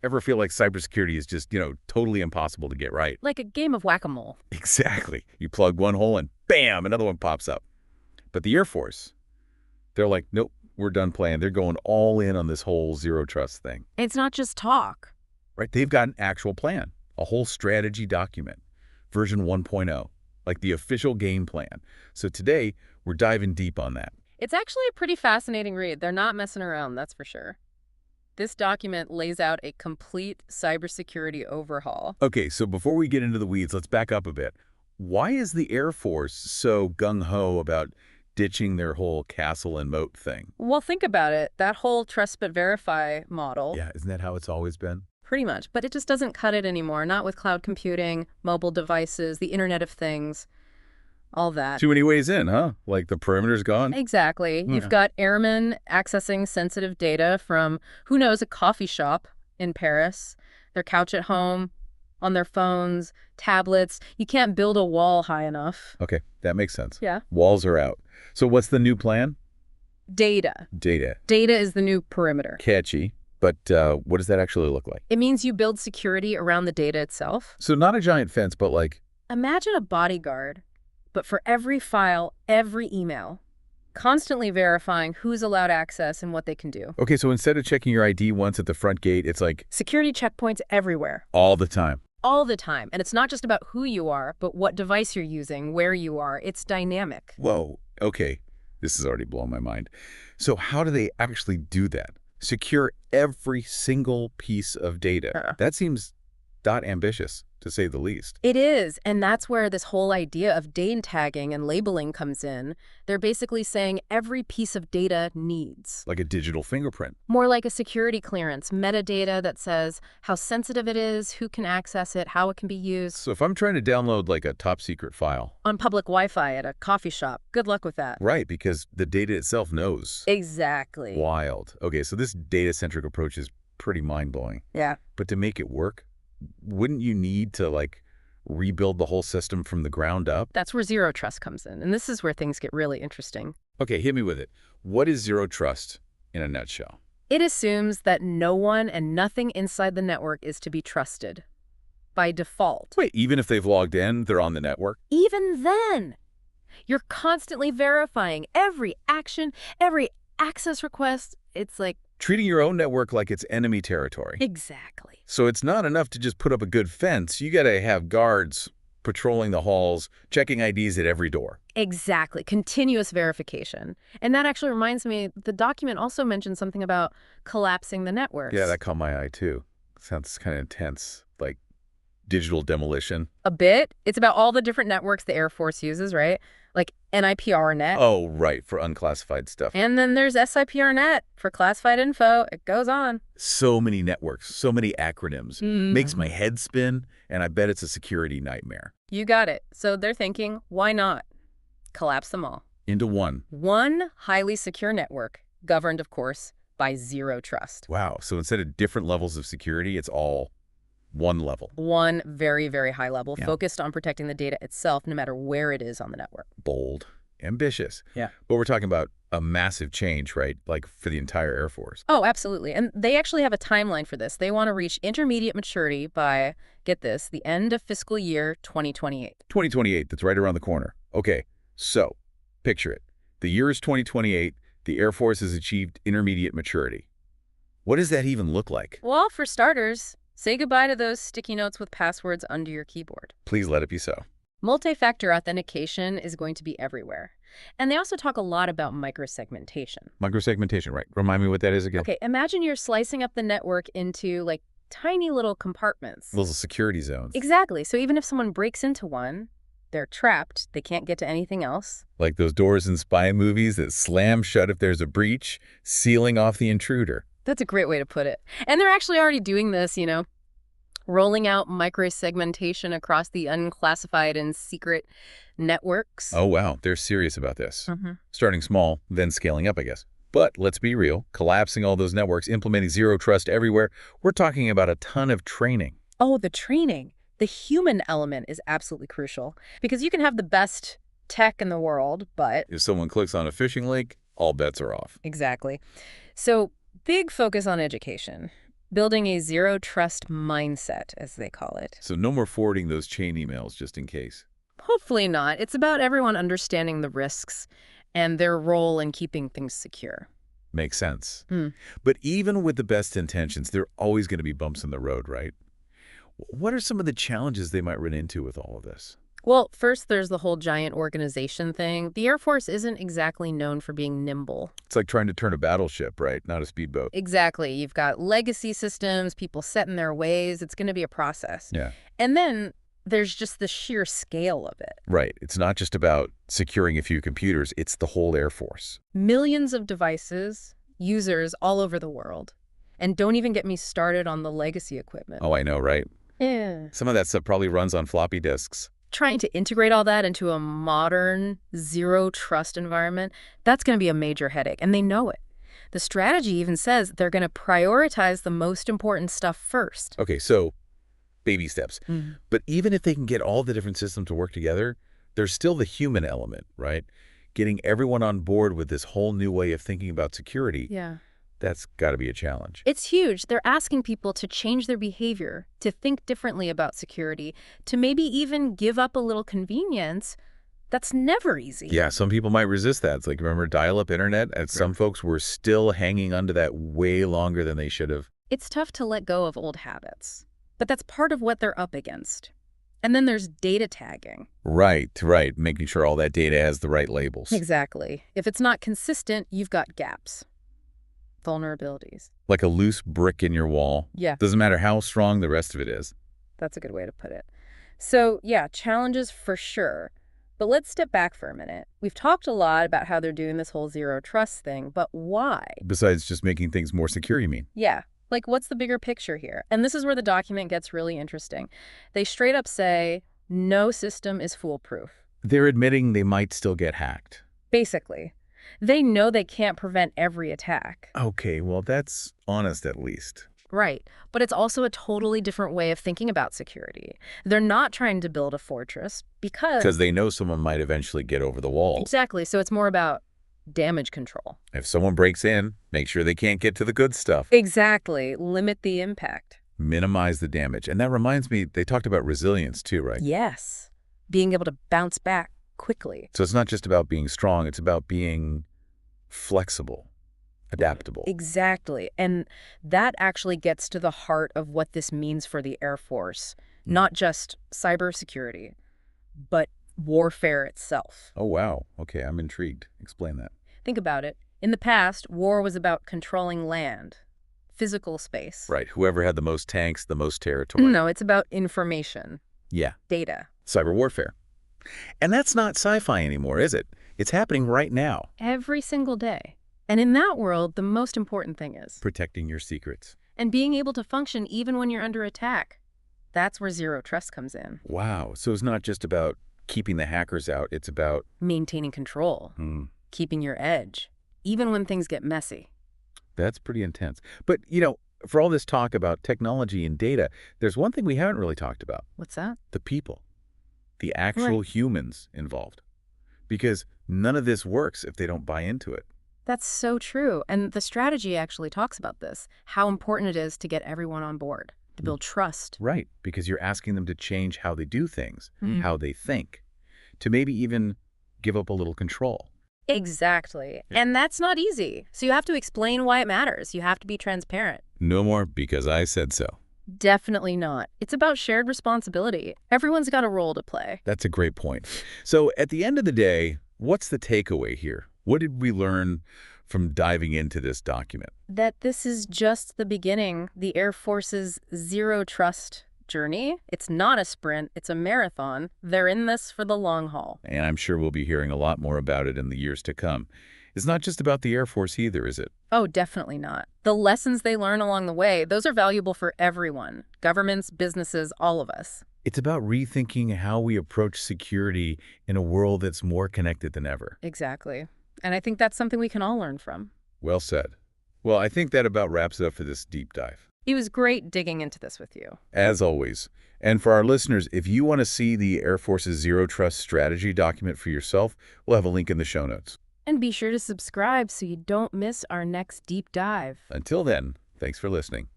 Ever feel like cybersecurity is just, totally impossible to get right? Like a game of whack-a-mole. Exactly. You plug one hole and bam, another one pops up. But the Air Force, they're like, nope, we're done playing. They're going all in on this whole zero trust thing. It's not just talk. Right? They've got an actual plan, a whole strategy document, version 1.0, like the official game plan. So today, we're diving deep on that. It's actually a pretty fascinating read. They're not messing around, that's for sure. This document lays out a complete cybersecurity overhaul. Okay, so before we get into the weeds, let's back up a bit. Why is the Air Force so gung-ho about ditching their whole castle and moat thing? Well, think about it. That whole trust but verify model. Yeah, isn't that how it's always been? Pretty much. But it just doesn't cut it anymore. Not with cloud computing, mobile devices, the Internet of Things, all that. Too many ways in, huh? Like the perimeter's gone? Exactly. You've got airmen accessing sensitive data from, who knows, a coffee shop in Paris, their couch at home, on their phones, tablets. You can't build a wall high enough. Okay, that makes sense. Yeah. Walls are out. So what's the new plan? Data. Data. Data is the new perimeter. Catchy. But what does that actually look like? It means you build security around the data itself. So not a giant fence, but like... Imagine a bodyguard, but for every file, every email, constantly verifying who's allowed access and what they can do. Okay, so instead of checking your ID once at the front gate, it's like... Security checkpoints everywhere. All the time. All the time. And it's not just about who you are, but what device you're using, where you are. It's dynamic. Whoa, okay. This has already blown my mind. So how do they actually do that? Secure every single piece of data. That seems not ambitious, to say the least. It is, and that's where this whole idea of data tagging and labeling comes in. They're basically saying every piece of data needs. Like a digital fingerprint. More like a security clearance, metadata that says how sensitive it is, who can access it, how it can be used. So if I'm trying to download like a top secret file. On public Wi-Fi at a coffee shop, good luck with that. Right, because the data itself knows. Exactly. Wild. Okay, so this data-centric approach is pretty mind-blowing. Yeah. But to make it work, wouldn't you need to like rebuild the whole system from the ground up? That's where zero trust comes in, and this is where things get really interesting. Okay, hit me with it. What is zero trust in a nutshell? It assumes that no one and nothing inside the network is to be trusted by default. Wait, even if they've logged in, they're on the network? Even then, you're constantly verifying every action, every access request. It's like treating your own network like it's enemy territory. Exactly. So it's not enough to just put up a good fence. You got to have guards patrolling the halls, checking IDs at every door. Exactly. Continuous verification. And that actually reminds me, the document also mentions something about collapsing the networks. Yeah, that caught my eye too. Sounds kind of intense, like digital demolition. A bit. It's about all the different networks the Air Force uses, right? Like NIPRNet. Oh, right, for unclassified stuff. And then there's SIPRNet for classified info. It goes on. So many networks, so many acronyms. Makes my head spin, and I bet it's a security nightmare. You got it. So they're thinking, why not? Collapse them all. Into one. One highly secure network, governed, of course, by zero trust. Wow, so instead of different levels of security, it's all one level. One very, very high level, focused on protecting the data itself, no matter where it is on the network. Bold. Ambitious. Yeah. But we're talking about a massive change, right? Like for the entire Air Force. Oh, absolutely. And they actually have a timeline for this. They want to reach intermediate maturity by, get this, the end of fiscal year 2028. 2028, that's right around the corner. Okay, so picture it. The year is 2028. The Air Force has achieved intermediate maturity. What does that even look like? Well, for starters, say goodbye to those sticky notes with passwords under your keyboard. Please let it be so. Multi-factor authentication is going to be everywhere. And they also talk a lot about microsegmentation. Microsegmentation, right. Remind me what that is again. Okay, imagine you're slicing up the network into, like, tiny little compartments. Little security zones. Exactly. So even if someone breaks into one, they're trapped. They can't get to anything else. Like those doors in spy movies that slam shut if there's a breach, sealing off the intruder. That's a great way to put it. And they're actually already doing this, you know, rolling out microsegmentation across the unclassified and secret networks. Oh, wow. They're serious about this. Starting small, then scaling up, I guess. But let's be real. Collapsing all those networks, implementing zero trust everywhere, we're talking about a ton of training. Oh, the training. The human element is absolutely crucial because you can have the best tech in the world, but... if someone clicks on a phishing link, all bets are off. Exactly. So big focus on education. Building a zero-trust mindset, as they call it. So no more forwarding those chain emails just in case. Hopefully not. It's about everyone understanding the risks and their role in keeping things secure. Makes sense. Hmm. But even with the best intentions, there are always going to be bumps in the road, right? What are some of the challenges they might run into with all of this? Well, first, there's the whole giant organization thing. The Air Force isn't exactly known for being nimble. It's like trying to turn a battleship, right? Not a speedboat. Exactly. You've got legacy systems, people set in their ways. It's going to be a process. Yeah. And then there's just the sheer scale of it. Right. It's not just about securing a few computers. It's the whole Air Force. Millions of devices, users all over the world. And don't even get me started on the legacy equipment. Oh, I know, right? Yeah. Some of that stuff probably runs on floppy disks. Trying to integrate all that into a modern, zero-trust environment, that's going to be a major headache, and they know it. The strategy even says they're going to prioritize the most important stuff first. Okay, so baby steps. Mhm. But even if they can get all the different systems to work together, there's still the human element, right? Getting everyone on board with this whole new way of thinking about security, Yeah. that's got to be a challenge. It's huge. They're asking people to change their behavior, to think differently about security, to maybe even give up a little convenience. That's never easy. Yeah, some people might resist that. It's like, remember dial-up internet? And some folks were still hanging onto that way longer than they should have. It's tough to let go of old habits, but that's part of what they're up against. And then there's data tagging. Right, right. Making sure all that data has the right labels. Exactly. If it's not consistent, you've got gaps, vulnerabilities. Like a loose brick in your wall. Yeah, Doesn't matter how strong the rest of it is. that's a good way to put it. So, yeah, challenges for sure. But let's step back for a minute. We've talked a lot about how they're doing this whole zero trust thing, but why? Besides just making things more secure, you mean? Yeah, like what's the bigger picture here? And this is where the document gets really interesting. They straight up say, no system is foolproof. They're admitting they might still get hacked. Basically, they know they can't prevent every attack. Okay, well, that's honest at least. Right, but it's also a totally different way of thinking about security. They're not trying to build a fortress Because they know someone might eventually get over the walls. Exactly, so it's more about damage control. If someone breaks in, make sure they can't get to the good stuff. Exactly, limit the impact. Minimize the damage. And that reminds me, they talked about resilience too, right? Yes, being able to bounce back quickly. So it's not just about being strong, it's about being flexible, adaptable. Exactly, and that actually gets to the heart of what this means for the Air Force. Not just cybersecurity, but warfare itself. Oh, wow. Okay, I'm intrigued. Explain that. Think about it. In the past, war was about controlling land, physical space. Right, whoever had the most tanks, the most territory. No, it's about information, Yeah, data. cyber warfare. And that's not sci-fi anymore, is it? It's happening right now. Every single day. And in that world, the most important thing is Protecting your secrets. and being able to function even when you're under attack. That's where zero trust comes in. Wow, so it's not just about keeping the hackers out, it's about... Maintaining control, keeping your edge, even when things get messy. That's pretty intense. But, for all this talk about technology and data, there's one thing we haven't really talked about. What's that? The people. The actual humans involved. Because none of this works if they don't buy into it. That's so true. And the strategy actually talks about this, how important it is to get everyone on board, to build trust. Right, because you're asking them to change how they do things, how they think, to maybe even give up a little control. Exactly. And that's not easy. So you have to explain why it matters. You have to be transparent. No more because I said so. Definitely not. It's about shared responsibility. Everyone's got a role to play. That's a great point. So at the end of the day, what's the takeaway here? What did we learn from diving into this document? That this is just the beginning, the Air Force's zero trust journey. It's not a sprint, it's a marathon. They're in this for the long haul. And I'm sure we'll be hearing a lot more about it in the years to come. It's not just about the Air Force either, is it? Oh, definitely not. The lessons they learn along the way, those are valuable for everyone. Governments, businesses, all of us. It's about rethinking how we approach security in a world that's more connected than ever. Exactly. And I think that's something we can all learn from. Well said. Well, I think that about wraps it up for this deep dive. It was great digging into this with you. As always. And for our listeners, if you want to see the Air Force's Zero Trust Strategy document for yourself, we'll have a link in the show notes. And be sure to subscribe so you don't miss our next deep dive. Until then, thanks for listening.